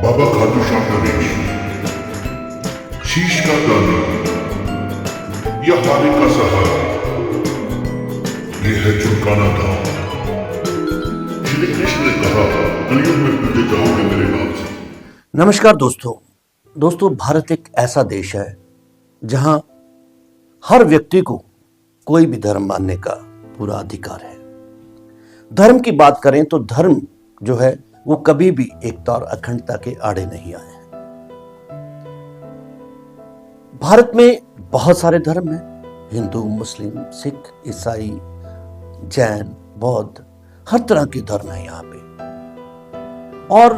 बाबा खाटू श्याम गणेश, शीश का दानी या हारे का सहारा, ये है चुमकाना धाम। श्री कृष्ण ने कहा, कलयुग में पूजे जाओगे मेरे नाम से। नमस्कार दोस्तों, भारत एक ऐसा देश है जहां हर व्यक्ति को कोई भी धर्म मानने का पूरा अधिकार है। धर्म की बात करें तो धर्म जो है वो कभी भी एकता और अखंडता के आड़े नहीं आए हैं। भारत में बहुत सारे धर्म हैं, हिंदू, मुस्लिम, सिख, ईसाई, जैन, बौद्ध, हर तरह के धर्म हैं यहाँ पे। और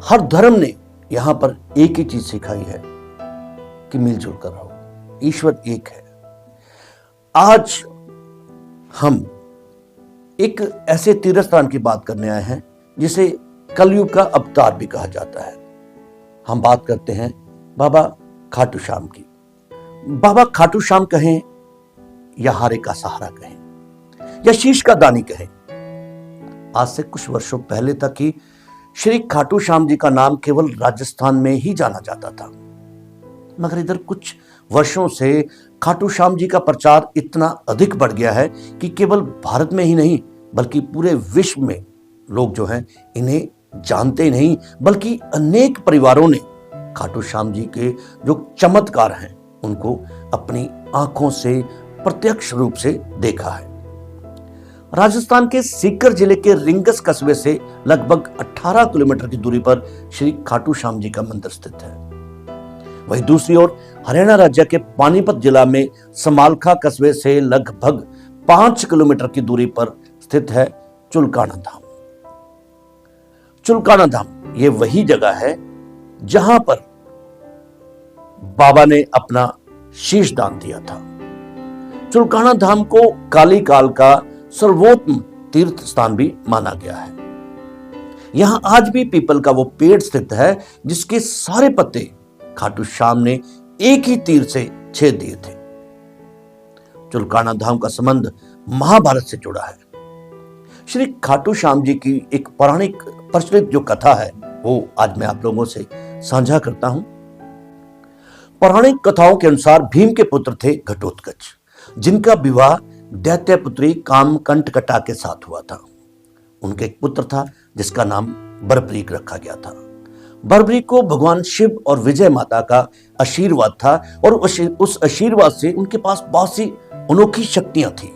हर धर्म ने यहां पर एक ही चीज सिखाई है कि मिलजुल कर रहो, ईश्वर एक है। आज हम एक ऐसे तीर्थ स्थान की बात करने आए हैं जिसे कलयुग का अवतार भी कहा जाता है। हम बात करते हैं बाबा खाटू श्याम की। बाबा खाटू श्याम कहें या हारे का सहारा कहें या शीश का दानी कहें, आज से कुछ वर्षों पहले तक ही श्री खाटू श्याम जी का नाम केवल राजस्थान में ही जाना जाता था, मगर इधर कुछ वर्षों से खाटू श्याम जी का प्रचार इतना अधिक बढ़ गया है कि केवल भारत में ही नहीं बल्कि पूरे विश्व में लोग जो हैं इन्हें जानते नहीं, बल्कि अनेक परिवारों ने खाटू श्याम जी के जो चमत्कार हैं उनको अपनी आंखों से प्रत्यक्ष रूप से देखा है। राजस्थान के सीकर जिले के रिंगस कस्बे से लगभग 18 किलोमीटर की दूरी पर श्री खाटू श्याम जी का मंदिर स्थित है। वहीं दूसरी ओर हरियाणा राज्य के पानीपत जिला में समालखा कस्बे से लगभग 5 किलोमीटर की दूरी पर स्थित है चुलकाना धाम। चुलकाना धाम ये वही जगह है जहां पर बाबा ने अपना शीश दान दिया था। चुलकाना धाम को काली काल का सर्वोत्तम तीर्थ स्थान भी माना गया है। यहां आज भी पीपल का वो पेड़ स्थित है जिसके सारे पत्ते खाटू श्याम ने एक ही तीर से छेद दिए थे। चुलकाना धाम का संबंध महाभारत से जुड़ा है। श्री खाटू श्याम जी की एक पौराणिक प्रचलित जो कथा है वो आज मैं आप लोगों से साझा करता हूं। पौराणिक कथाओं के अनुसार भीम के पुत्र थे घटोत्कच, जिनका विवाह दैत्य पुत्री कामकंटकटा के साथ हुआ था। उनके एक पुत्र था जिसका नाम बर्बरीक रखा गया था। बर्बरीक को भगवान शिव और विजय माता का आशीर्वाद था और उस आशीर्वाद से उनके पास बहुत सी अनोखी शक्तियां थी।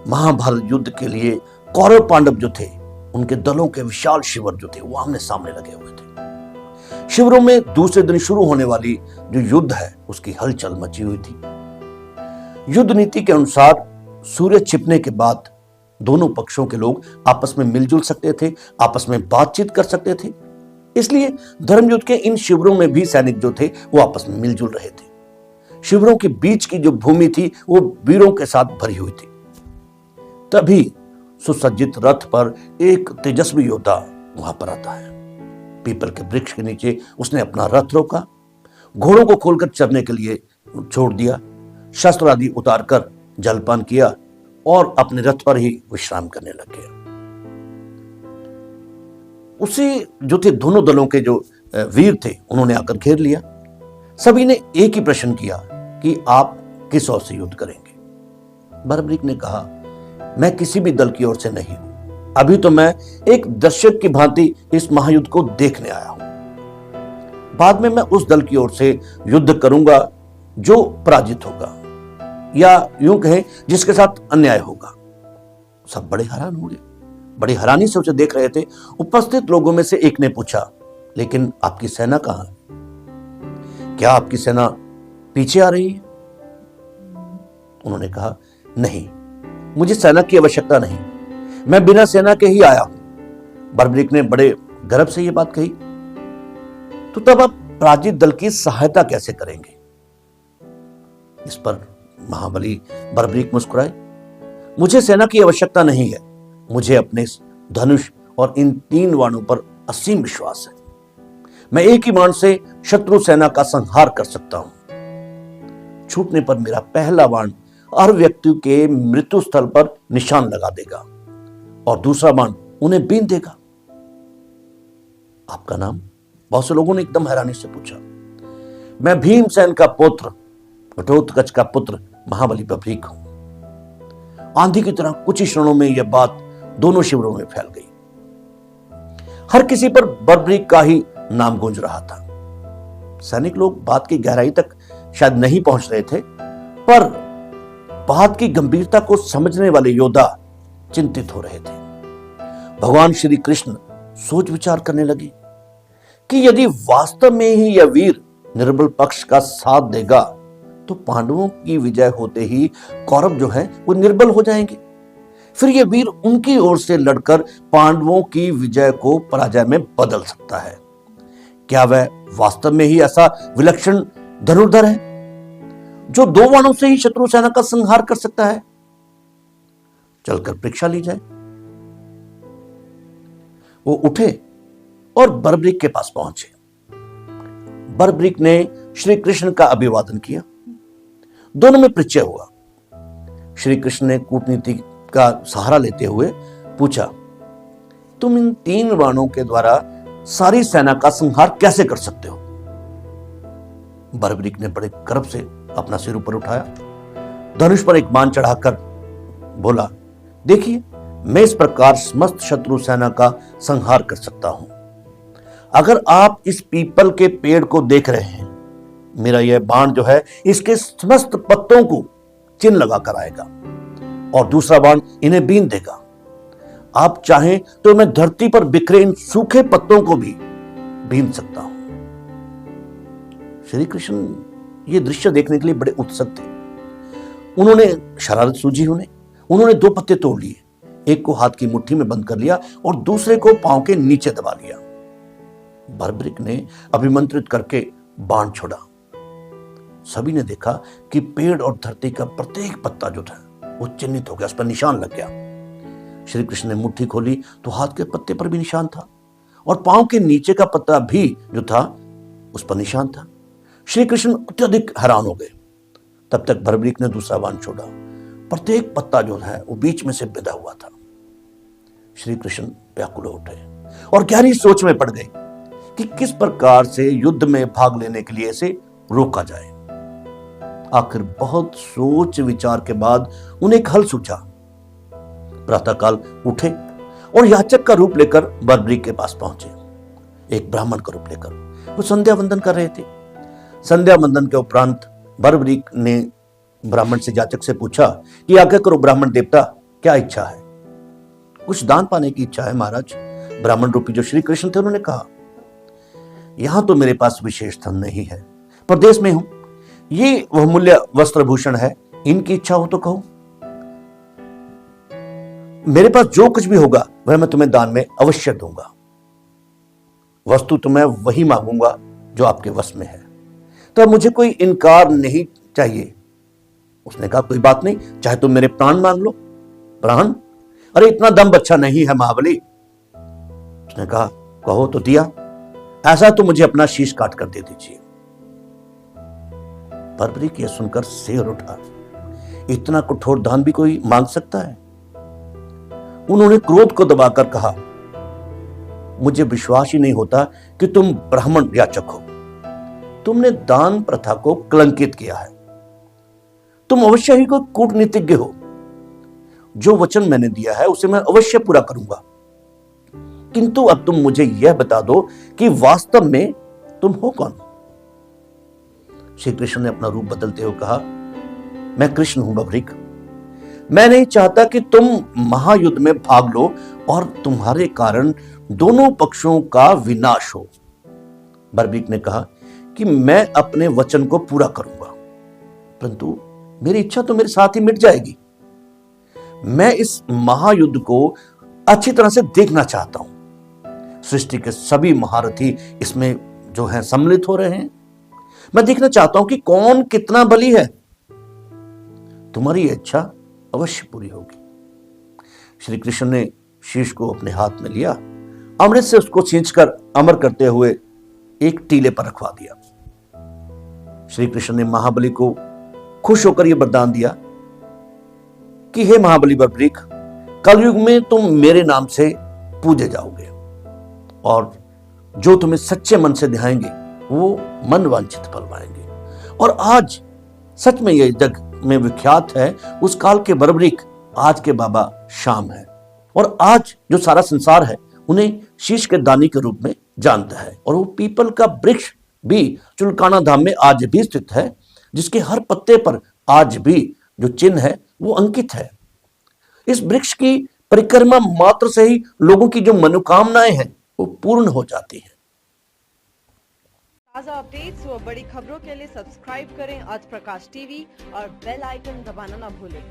महाभारत युद्ध के लिए कौरव पांडव जो थे उनके दलों के विशाल शिविर जो थे वो आमने सामने लगे हुए थे। शिविरों में दूसरे दिन शुरू होने वाली जो युद्ध है उसकी हलचल मची हुई थी। युद्ध नीति के अनुसार सूर्य छिपने के बाद दोनों पक्षों के लोग आपस में मिलजुल सकते थे, आपस में बातचीत कर सकते थे। इसलिए धर्मयुद्ध के इन शिविरों में भी सैनिक जो थे वो आपस में मिलजुल रहे थे। शिविरों के बीच की जो भूमि थी वो वीरों के साथ भरी हुई थी। तभी सुसज्जित रथ पर एक तेजस्वी योद्धा वहां पर आता है। पीपल के वृक्ष के नीचे उसने अपना रथ रोका, घोड़ों को खोलकर चरने के लिए छोड़ दिया, शस्त्र आदि उतारकर जलपान किया और अपने रथ पर ही विश्राम करने लग गया। उसे जो थे दोनों दलों के जो वीर थे उन्होंने आकर घेर लिया। सभी ने एक ही प्रश्न किया कि आप किस ओर से युद्ध करेंगे। बर्बरीक ने कहा, मैं किसी भी दल की ओर से नहीं हूं, अभी तो मैं एक दर्शक की भांति इस महायुद्ध को देखने आया हूं। बाद में मैं उस दल की ओर से युद्ध करूंगा जो पराजित होगा, या यूं कहें जिसके साथ अन्याय होगा। सब बड़े हैरान हो गए, बड़ी हैरानी से उसे देख रहे थे। उपस्थित लोगों में से एक ने पूछा, लेकिन आपकी सेना कहां है? क्या आपकी सेना पीछे आ रही है? उन्होंने कहा, नहीं, मुझे सेना की आवश्यकता नहीं, मैं बिना सेना के ही आया हूं। बर्बरीक ने बड़े गर्व से यह बात कही। तो तब आप पराजित दल की सहायता कैसे करेंगे? इस पर महाबली बर्बरीक मुस्कुराए, मुझे सेना की आवश्यकता नहीं है, मुझे अपने धनुष और इन 3 बाणों पर असीम विश्वास है। मैं एक ही बाण से शत्रु सेना का संहार कर सकता हूं। छूटने पर मेरा पहला बाण हर व्यक्ति के मृत्यु स्थल पर निशान लगा देगा और दूसरा बाण उन्हें बीन देगा। आपका नाम? बहुत से लोगों ने एकदम हैरानी से पूछा। मैं भीमसेन का पुत्र, घटोत्कच का पुत्र महाबली बभीक हूं। आंधी की तरह कुछ ही क्षणों में यह बात दोनों शिविरों में फैल गई। हर किसी पर बर्बरीक का ही नाम गूंज रहा था। सैनिक लोग बात की गहराई तक शायद नहीं पहुंच रहे थे, पर बात की गंभीरता को समझने वाले योद्धा चिंतित हो रहे थे। भगवान श्री कृष्ण सोच विचार करने लगे कि यदि वास्तव में ही यह वीर निर्बल पक्ष का साथ देगा तो पांडवों की विजय होते ही कौरव जो है वो निर्बल हो जाएंगे। फिर यह वीर उनकी ओर से लड़कर पांडवों की विजय को पराजय में बदल सकता है। क्या वह वास्तव में ही ऐसा विलक्षण धनुर्धर है जो 2 बाणों से ही शत्रु सेना का संहार कर सकता है? चलकर परीक्षा ली जाए। वो उठे और बर्बरीक के पास पहुंचे। बर्बरीक ने श्री कृष्ण का अभिवादन किया। दोनों में परिचय हुआ। श्री कृष्ण ने कूटनीति का सहारा लेते हुए पूछा, तुम इन 3 बाणों के द्वारा सारी सेना का संहार कैसे कर सकते हो? बर्बरीक ने बड़े गर्व से अपना सिर ऊपर उठाया, धनुष पर एक बाण चढ़ाकर बोला, देखिए मैं इस प्रकार समस्त शत्रु सेना का संहार कर सकता हूं। अगर आप इस पीपल के पेड़ को देख रहे हैं, मेरा यह बाण जो है इसके समस्त पत्तों को चिन्ह लगा कर आएगा और दूसरा बाण इन्हें बीन देगा। आप चाहें तो मैं धरती पर बिखरे इन सूखे पत्तों को भी बीन सकता हूं। श्री कृष्ण ये दृश्य देखने के लिए बड़े उत्सुक थे। उन्होंने शरारत सूझी उन्होंने 2 पत्ते तोड़ लिए, एक को हाथ की मुट्ठी में बंद कर लिया और दूसरे को पांव के नीचे दबा लिया। बर्बरीक ने अभिमंत्रित करके बाण छोड़ा। सभी ने देखा कि पेड़ और धरती का प्रत्येक पत्ता जो था वो चिन्हित हो गया, उस पर निशान लग गया। श्री कृष्ण ने मुट्ठी खोली तो हाथ के पत्ते पर भी निशान था और पांव के नीचे का पत्ता भी जो था उस पर निशान था। श्री कृष्ण अत्यधिक हैरान हो गए। तब तक बर्बरीक ने दूसरा बाण छोड़ा। प्रत्येक पत्ता जो है वो बीच में से बिंधा हुआ था। श्री कृष्ण व्याकुल उठे और गहरी सोच में पड़ गए कि किस प्रकार से युद्ध में भाग लेने के लिए इसे रोका जाए। आखिर बहुत सोच विचार के बाद उन्हें एक हल सूझा। प्रातःकाल उठे और याचक का रूप लेकर बर्बरीक के पास पहुंचे। एक ब्राह्मण का रूप लेकर वो संध्या वंदन कर रहे थे। संध्या वंदन के उपरांत बर्बरीक ने ब्राह्मण से याचक से पूछा कि आज्ञा करो ब्राह्मण देवता, क्या इच्छा है? कुछ दान पाने की इच्छा है महाराज। ब्राह्मण रूपी जो श्री कृष्ण थे उन्होंने कहा, यहां तो मेरे पास विशेष धन नहीं है, परदेश में हूं, ये वह मूल्य वस्त्र भूषण है, इनकी इच्छा हो तो कहो। मेरे पास जो कुछ भी होगा वह मैं तुम्हें दान में अवश्य दूंगा। वस्तु तो मैं वही मांगूंगा जो आपके वश में है, तो मुझे कोई इनकार नहीं चाहिए। उसने कहा, कोई बात नहीं, चाहे तुम मेरे प्राण मांग लो। प्राण? अरे इतना दम अच्छा नहीं है महाबली। उसने कहा, कहो तो दिया, ऐसा तो मुझे अपना शीश काट कर दे दीजिए। बर्बरीक यह सुनकर सिर उठा। इतना कठोर दान भी कोई मांग सकता है? उन्होंने क्रोध को दबाकर कहा, मुझे विश्वास ही नहीं होता कि तुम ब्राह्मण याचक हो। तुमने दान प्रथा को कलंकित किया है। तुम अवश्य ही कोई कूटनीतिज्ञ हो। जो वचन मैंने दिया है उसे मैं अवश्य पूरा करूंगा, किंतु अब तुम मुझे यह बता दो कि वास्तव में तुम हो कौन? श्री कृष्ण ने अपना रूप बदलते हुए कहा, मैं कृष्ण हूं बर्बरीक। मैं नहीं चाहता कि तुम महायुद्ध में भाग लो और तुम्हारे कारण दोनों पक्षों का विनाश हो। बर्बरीक ने कहा कि मैं अपने वचन को पूरा करूंगा, परंतु मेरी इच्छा तो मेरे साथ ही मिट जाएगी। मैं इस महायुद्ध को अच्छी तरह से देखना चाहता हूं। सृष्टि के सभी महारथी इसमें जो है सम्मिलित हो रहे हैं। मैं देखना चाहता हूं कि कौन कितना बली है। तुम्हारी इच्छा अवश्य पूरी होगी। श्री कृष्ण ने शीश को अपने हाथ में लिया, अमृत से उसको छींचकर अमर करते हुए एक टीले पर रखवा दिया। श्री कृष्ण ने महाबली को खुश होकर यह वरदान दिया कि हे महाबली बर्बरीक, कलयुग में तुम मेरे नाम से पूजे जाओगे और जो तुम्हें सच्चे मन से ध्याएंगे वो मन वांछित फल पाएंगे। और आज सच में ये जग में विख्यात है, उस काल के बर्बरीक आज के बाबा शाम है। और आज जो सारा संसार है उन्हें शीश के दानी के रूप में जानता है। और वो पीपल का वृक्ष भी चुलकाना धाम में आज भी स्थित है, जिसके हर पत्ते पर आज भी जो चिन्ह है वो अंकित है। इस वृक्ष की परिक्रमा मात्र से ही लोगों की जो मनोकामनाएं हैं वो पूर्ण हो जाती हैं। ताज़ा अपडेट्स व बड़ी खबरों के लिए सब्सक्राइब करें आज प्रकाश टीवी और बेल आइकन दबाना ना भूलें।